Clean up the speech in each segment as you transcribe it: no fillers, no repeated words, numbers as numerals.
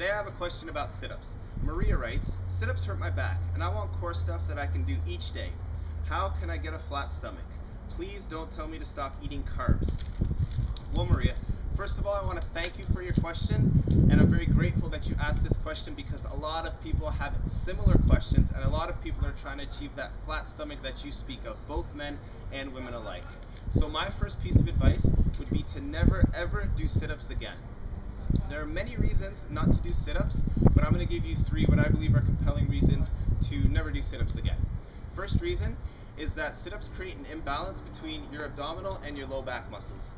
Today I have a question about sit-ups. Maria writes, sit-ups hurt my back and I want core stuff that I can do each day. How can I get a flat stomach? Please don't tell me to stop eating carbs. Well, Maria, first of all, I want to thank you for your question, and I'm very grateful that you asked this question because a lot of people have similar questions and a lot of people are trying to achieve that flat stomach that you speak of, both men and women alike. So my first piece of advice would be to never ever do sit-ups again. There are many reasons not to do sit-ups, but I'm going to give you three what I believe are compelling reasons to never do sit-ups again. First reason is that sit-ups create an imbalance between your abdominal and your low back muscles.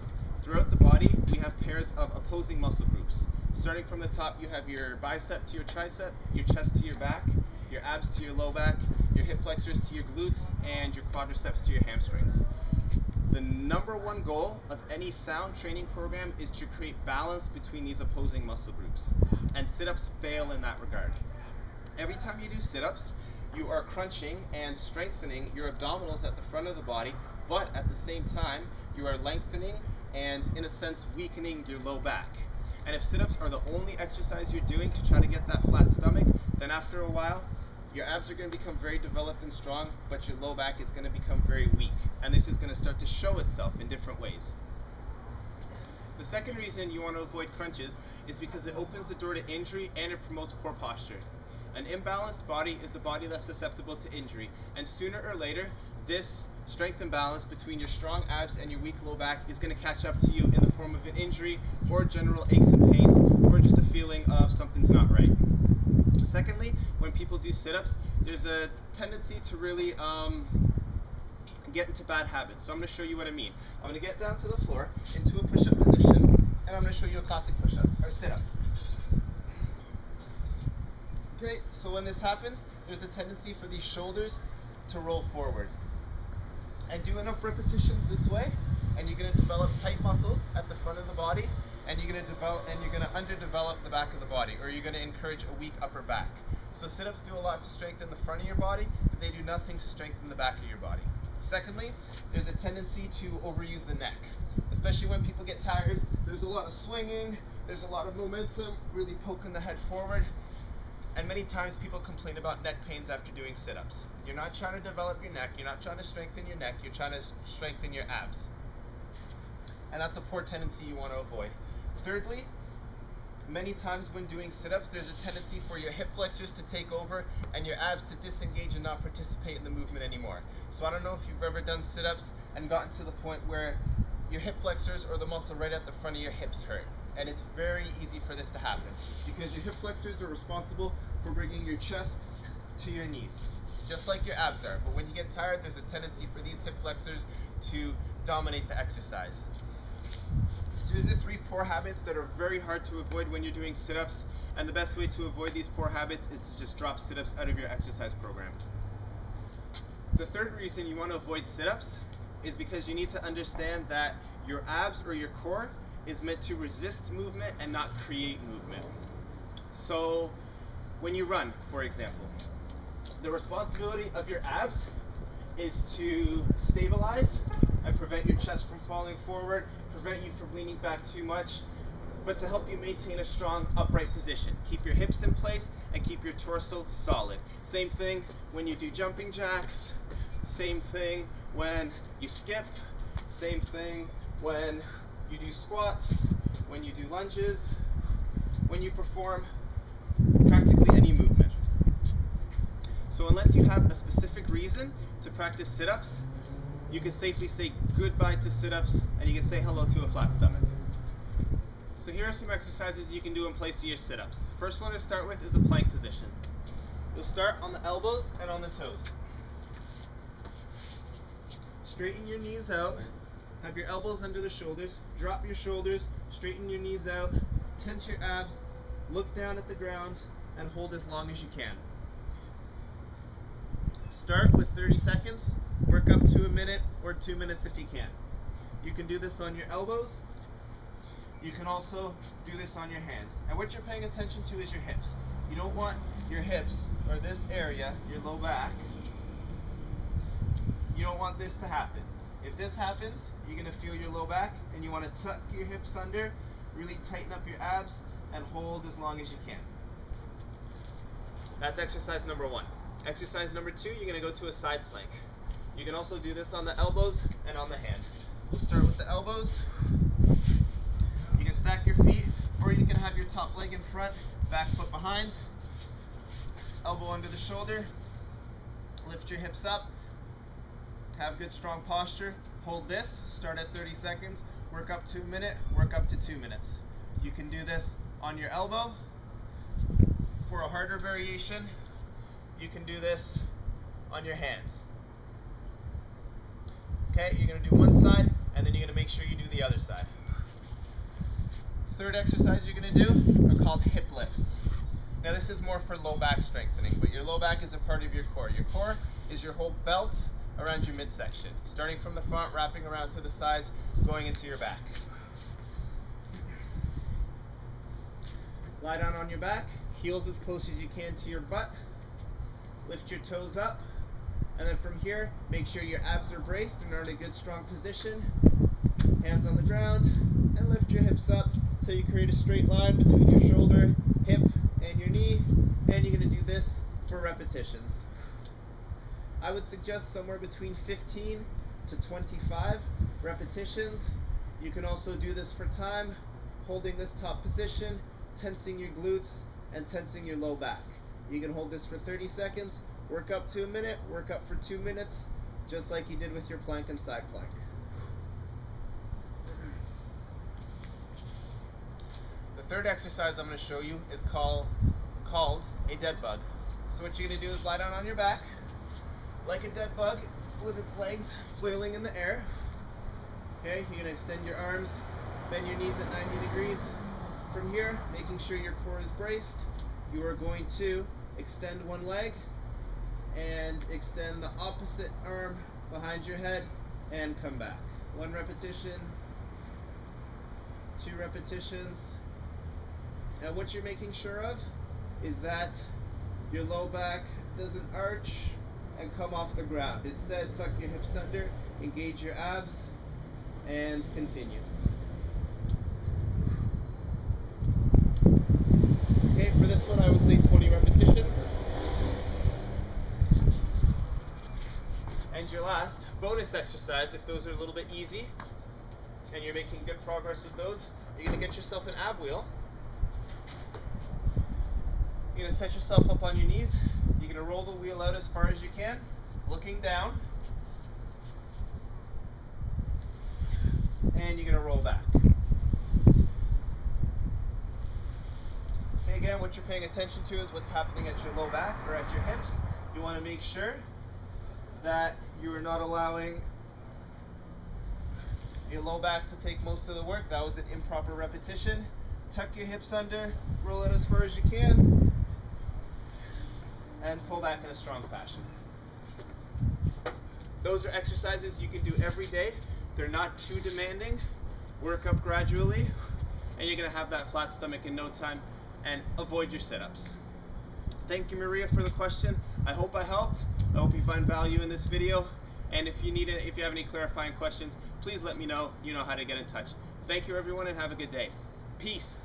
Throughout the body, we have pairs of opposing muscle groups. Starting from the top, you have your bicep to your tricep, your chest to your back, your abs to your low back, your hip flexors to your glutes, and your quadriceps to your hamstrings. The number one goal of any sound training program is to create balance between these opposing muscle groups, and sit-ups fail in that regard. Every time you do sit-ups, you are crunching and strengthening your abdominals at the front of the body, but at the same time, you are lengthening and, in a sense, weakening your low back. And if sit-ups are the only exercise you're doing to try to get that flat stomach, then after a while, your abs are going to become very developed and strong, but your low back is going to become very weak. And this is going to start to show itself in different ways. The second reason you want to avoid crunches is because it opens the door to injury and it promotes poor posture. An imbalanced body is a body that's susceptible to injury, and sooner or later, this strength and balance between your strong abs and your weak low back is going to catch up to you in the form of an injury or general aches and pains or just a feeling of something's not right. Secondly, when people do sit-ups, there's a tendency to really get into bad habits. So I'm going to show you what I mean. I'm going to get down to the floor into a push-up position, and I'm going to show you a classic push-up, or sit-up. Okay, so when this happens, there's a tendency for these shoulders to roll forward. And do enough repetitions this way, and you're going to develop tight muscles at the front of the body, and you're going to underdevelop the back of the body, or you're going to encourage a weak upper back. So sit-ups do a lot to strengthen the front of your body, but they do nothing to strengthen the back of your body. Secondly, there's a tendency to overuse the neck, especially when people get tired. There's a lot of swinging, there's a lot of momentum, really poking the head forward, and many times people complain about neck pains after doing sit-ups. You're not trying to develop your neck, you're not trying to strengthen your neck, you're trying to strengthen your abs. And that's a poor tendency you want to avoid. Thirdly, many times when doing sit-ups, there's a tendency for your hip flexors to take over and your abs to disengage and not participate in the movement anymore. So I don't know if you've ever done sit-ups and gotten to the point where your hip flexors or the muscle right at the front of your hips hurt. And it's very easy for this to happen because your hip flexors are responsible for bringing your chest to your knees, just like your abs are. But when you get tired, there's a tendency for these hip flexors to dominate the exercise. So these are three poor habits that are very hard to avoid when you're doing sit-ups, and the best way to avoid these poor habits is to just drop sit-ups out of your exercise program. The third reason you want to avoid sit-ups is because you need to understand that your abs or your core is meant to resist movement and not create movement. So when you run, for example, the responsibility of your abs is to stabilize and prevent your chest from falling forward, prevent you from leaning back too much, but to help you maintain a strong upright position. Keep your hips in place and keep your torso solid. Same thing when you do jumping jacks, same thing when you skip, same thing when you do squats, when you do lunges, when you perform practically any movement. So unless you have a specific reason to practice sit-ups, you can safely say goodbye to sit-ups and you can say hello to a flat stomach. So here are some exercises you can do in place of your sit-ups. First one to start with is a plank position. You'll start on the elbows and on the toes. Straighten your knees out, have your elbows under the shoulders, drop your shoulders, straighten your knees out, tense your abs, look down at the ground, and hold as long as you can. Start with 30 seconds, work up to a minute or 2 minutes if you can. You can do this on your elbows. You can also do this on your hands. And what you're paying attention to is your hips. You don't want your hips, or this area, your low back, you don't want this to happen. If this happens, you're going to feel your low back, and you want to tuck your hips under, really tighten up your abs, and hold as long as you can. That's exercise number 1. Exercise number 2, you're going to go to a side plank. You can also do this on the elbows and on the hand. We'll start with the elbows. You can stack your feet, or you can have your top leg in front, back foot behind, elbow under the shoulder. Lift your hips up. Have good strong posture. Hold this. Start at 30 seconds. Work up to a minute. Work up to 2 minutes. You can do this on your elbow. For a harder variation, you can do this on your hands. Okay, you're going to do one side, and then you're going to make sure you do the other side. Third exercise you're going to do are called hip lifts. Now this is more for low back strengthening, but your low back is a part of your core. Your core is your whole belt around your midsection, starting from the front, wrapping around to the sides, going into your back. Lie down on your back, heels as close as you can to your butt. Lift your toes up, and then from here, make sure your abs are braced and are in a good strong position. Hands on the ground, and lift your hips up so you create a straight line between your shoulder, hip, and your knee, and you're going to do this for repetitions. I would suggest somewhere between 15 to 25 repetitions. You can also do this for time, holding this top position, tensing your glutes, and tensing your low back. You can hold this for 30 seconds, work up to a minute, work up for 2 minutes, just like you did with your plank and side plank. The third exercise I'm going to show you is called a dead bug. So what you're going to do is lie down on your back, like a dead bug, with its legs flailing in the air. Okay, you're going to extend your arms, bend your knees at 90 degrees. From here, making sure your core is braced, you are going to extend one leg and extend the opposite arm behind your head and come back. 1 repetition, 2 repetitions. And what you're making sure of is that your low back doesn't arch and come off the ground. Instead, tuck your hips under, engage your abs, and continue. Okay, for this one I would say 20 repetitions. And your last bonus exercise, if those are a little bit easy and you're making good progress with those, you're going to get yourself an ab wheel. You're going to set yourself up on your knees. You're going to roll the wheel out as far as you can, looking down. And you're going to roll back. Okay, again, what you're paying attention to is what's happening at your low back or at your hips. You want to make sure that you are not allowing your low back to take most of the work. That was an improper repetition. Tuck your hips under, roll it as far as you can, and pull back in a strong fashion. Those are exercises you can do every day. They're not too demanding. Work up gradually, and you're going to have that flat stomach in no time, and avoid your sit-ups. Thank you, Maria, for the question. I hope I helped. I hope you find value in this video, and if you have any clarifying questions, please let me know. You know how to get in touch. Thank you, everyone, and have a good day. Peace.